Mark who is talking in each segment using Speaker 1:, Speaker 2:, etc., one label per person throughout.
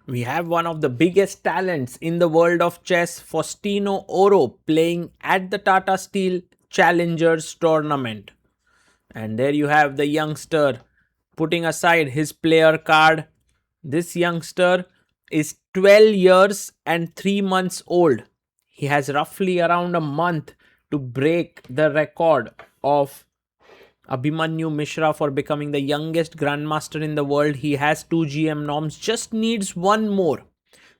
Speaker 1: We have one of the biggest talents in the world of chess, Faustino Oro, playing at the Tata Steel Challengers tournament. And there you have the youngster putting aside his player card. This youngster is 12 years and 3 months old. He has roughly around a month to break the record of Abhimanyu Mishra for becoming the youngest grandmaster in the world. He has 2 GM norms, just needs one more.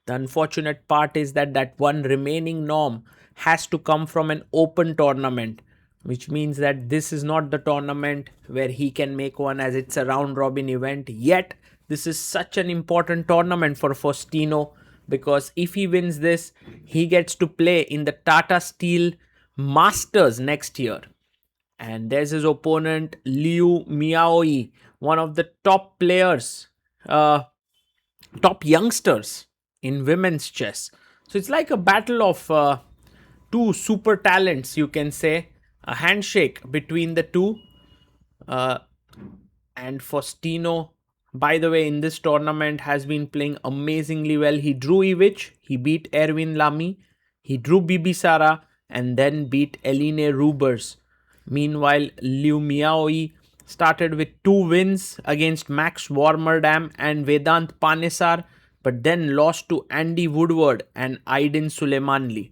Speaker 1: The unfortunate part is that that one remaining norm has to come from an open tournament, which means that this is not the tournament where he can make one, as it's a round robin event. Yet, this is such an important tournament for Faustino, because if he wins this, he gets to play in the Tata Steel Masters next year. And there's his opponent, Lu Miaoyi, one of the top players, top youngsters in women's chess. So it's like a battle of two super talents, you can say, a handshake between the two. Uh, and Faustino, by the way, in this tournament has been playing amazingly well. He drew Ivic, he beat Erwin Lamy, he drew Bibisara, and then beat Eline Rubers. Meanwhile, Liu Miaoyi started with 2 wins against Max Warmerdam and Vedant Panesar, but then lost to Andy Woodward and Aydin Suleimanli.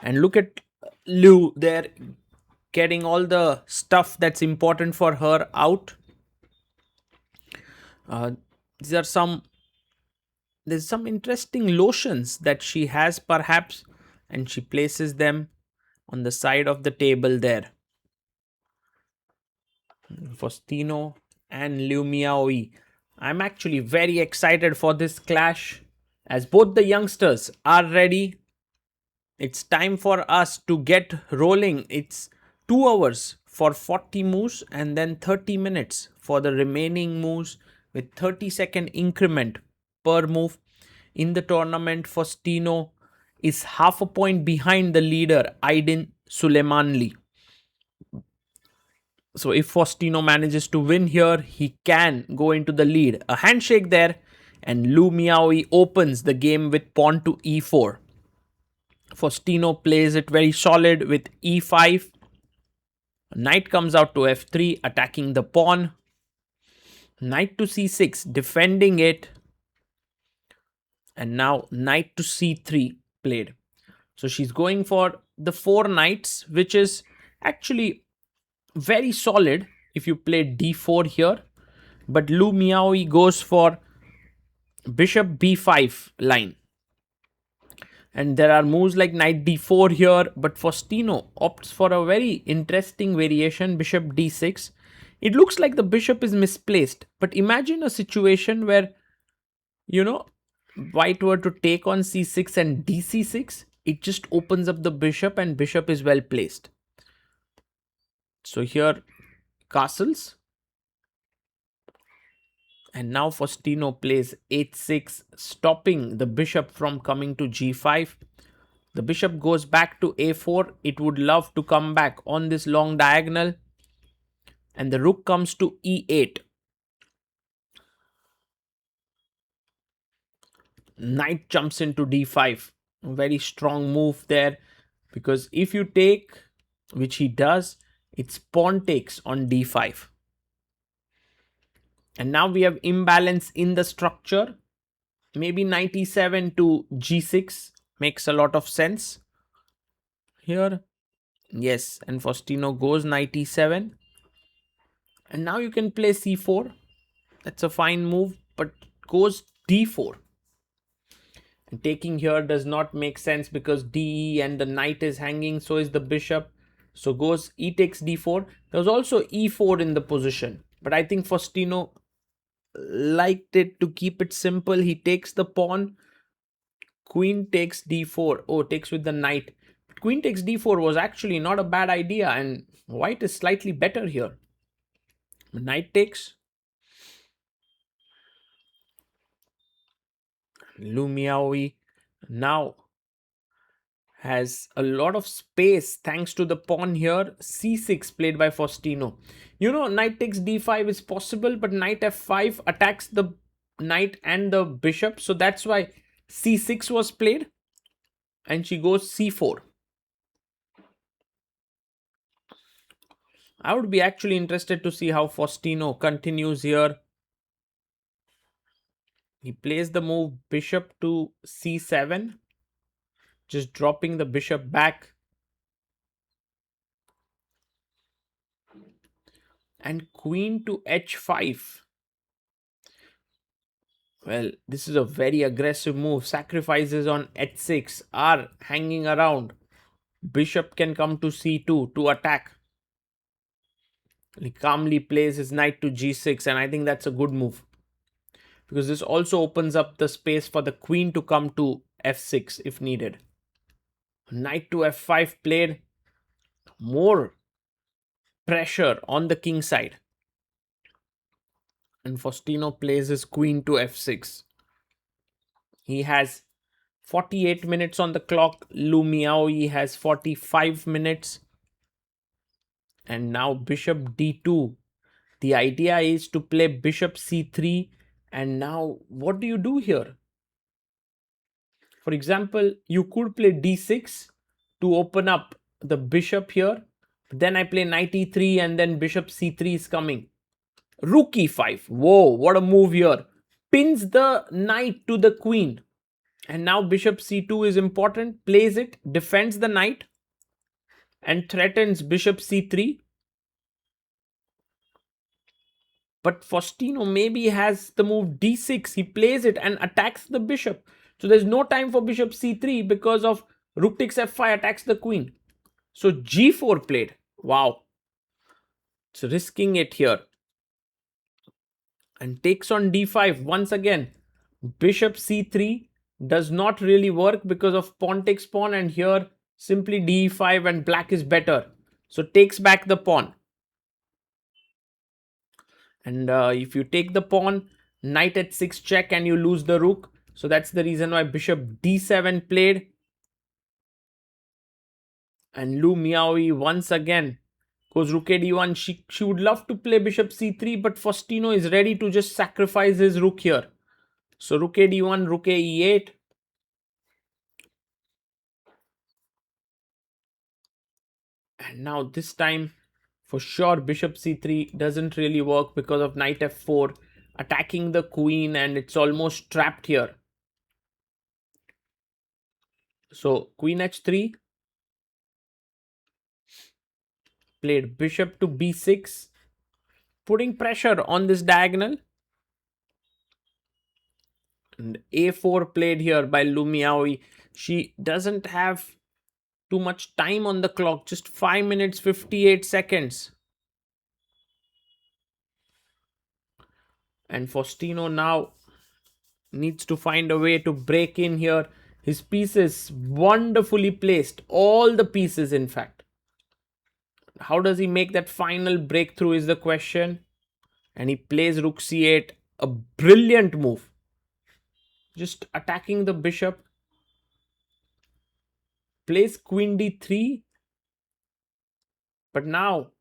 Speaker 1: And look at Liu there, getting all the stuff that's important for her out. Uh, these are some There's some interesting lotions that she has perhaps, and she places them on the side of the table there. Faustino and Liu Miaoyi. I'm actually very excited for this clash, as both the youngsters are ready. It's time for us to get rolling. It's 2 hours for 40 moves and then 30 minutes for the remaining moves, with 30-second increment per move. In the tournament, Faustino is half a point behind the leader, Aydin Suleimanli. So if Faustino manages to win here, he can go into the lead. A handshake there, and Lu Miaoyi opens the game with pawn to e4. Faustino plays it very solid with e5. Knight comes out to f3, attacking the pawn. Knight to c6, defending it. And now knight to c3 played. So she's going for the 4 knights, which is actually very solid if you play d4 here. But Lu Miaoyi goes for bishop b5 line. And there are moves like knight d4 here, but Faustino opts for a very interesting variation, bishop d6. It looks like the bishop is misplaced, but imagine a situation where, white were to take on c6 and dc6, it just opens up the bishop and bishop is well placed. So here, castles. And now Faustino plays h6, stopping the bishop from coming to g5. The bishop goes back to a4. It would love to come back on this long diagonal. And the rook comes to e8. Knight jumps into d5. Very strong move there, because if you take, which he does, it's pawn takes on d5. And now we have imbalance in the structure. Maybe knight e7 to g6 makes a lot of sense here. Yes, and Faustino goes knight e7. And now you can play c4. That's a fine move, but goes d4. And taking here does not make sense because de and the knight is hanging, so is the bishop. So goes e takes d4. There was also e4 in the position, but I think Faustino liked it to keep it simple. He takes the pawn. Queen takes d4. Oh, takes with the knight. Queen takes d4 was actually not a bad idea, and white is slightly better here. Knight takes. Lu Miaoyi now has a lot of space thanks to the pawn here. c6 played by Faustino. Knight takes d5 is possible, but knight f5 attacks the knight and the bishop. So that's why c6 was played. And she goes c4. I would be actually interested to see how Faustino continues here. He plays the move bishop to c7, just dropping the bishop back. And queen to h5. Well, this is a very aggressive move. Sacrifices on h6 are hanging around. Bishop can come to c2 to attack. He calmly plays his knight to g6, and I think that's a good move, because this also opens up the space for the queen to come to f6 if needed. Knight to f5 played. More pressure on the king side. And Faustino plays his queen to f6. He has 48 minutes on the clock. Lu Miaoyi has 45 minutes. And now bishop d2. The idea is to play bishop c3. And now what do you do here? For example, you could play d6 to open up the bishop here. Then I play knight e3 and then bishop c3 is coming. Rook e5. Whoa, what a move here. Pins the knight to the queen. And now bishop c2 is important. Plays it, defends the knight, and threatens bishop c3. But Faustino maybe has the move d6. He plays it and attacks the bishop. So there's no time for bishop c3 because of rook takes f5 attacks the queen. So g4 played. Wow. It's risking it here. And takes on d5 once again. Bishop c3 does not really work because of pawn takes pawn, and here simply d5 and black is better. So takes back the pawn. And if you take the pawn, knight h6 check and you lose the rook. So that's the reason why bishop d7 played. And Lu Miaoyi once again goes rook a d1. She would love to play bishop c3, but Faustino is ready to just sacrifice his rook here. So rook a d1, rook a e8. And now this time, for sure, bishop c3 doesn't really work because of knight f4 attacking the queen, and it's almost trapped here. So queen h3, played bishop to b6, putting pressure on this diagonal. And a4 played here by Lu Miaoyi. She doesn't have too much time on the clock, just 5 minutes 58 seconds. And Faustino now needs to find a way to break in here. His pieces wonderfully placed, all the pieces in fact. How does he make that final breakthrough is the question. And he plays rook c8, a brilliant move. Just attacking the bishop. Plays queen d3. But now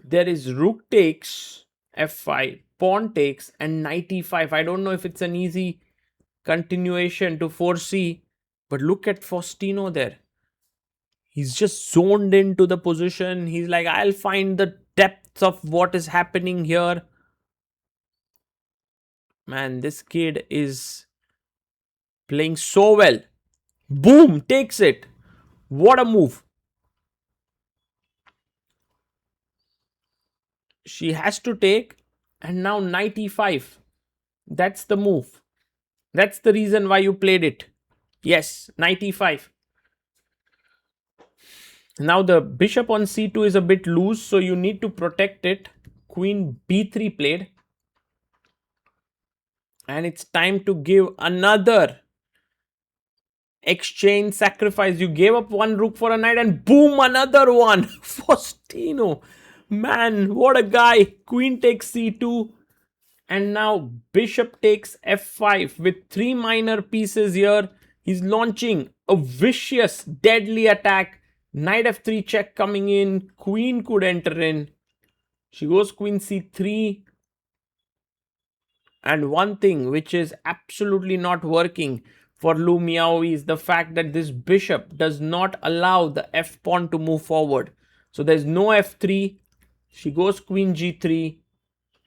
Speaker 1: there is rook takes f5, pawn takes, and knight e5. I don't know if it's an easy continuation to foresee, but look at Faustino there. He's just zoned into the position. He's like, I'll find the depths of what is happening here. Man, this kid is playing so well. Boom, takes it. What a move. She has to take, and now knight e5. That's the move. That's the reason why you played it. Yes, knight e5. Now the bishop on c2 is a bit loose, so you need to protect it. Queen b3 played. And it's time to give another exchange sacrifice. You gave up one rook for a knight and boom, another one. Faustino. Man, what a guy. Queen takes c2. And now bishop takes f5 with 3 minor pieces here. He's launching a vicious, deadly attack. Knight f3 check coming in. Queen could enter in. She goes queen c3. And one thing which is absolutely not working for Lu Miaoyi is the fact that this bishop does not allow the f pawn to move forward. So there's no f3. She goes queen g3.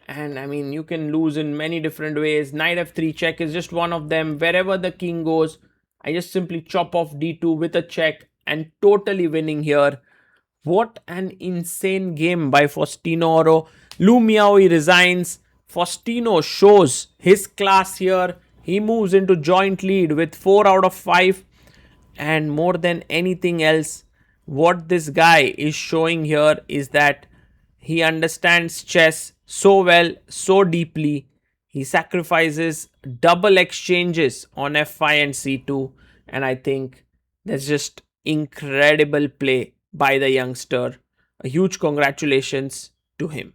Speaker 1: And I mean, you can lose in many different ways. Knight f3 check is just one of them. Wherever the king goes, I just simply chop off d2 with a check and totally winning here. What an insane game by Faustino Oro. Lu Miaoyi resigns. Faustino shows his class here. He moves into joint lead with 4 out of 5. And more than anything else, what this guy is showing here is that he understands chess so well, so deeply. He sacrifices double exchanges on f5 and c2. And I think that's just incredible play by the youngster. A huge congratulations to him.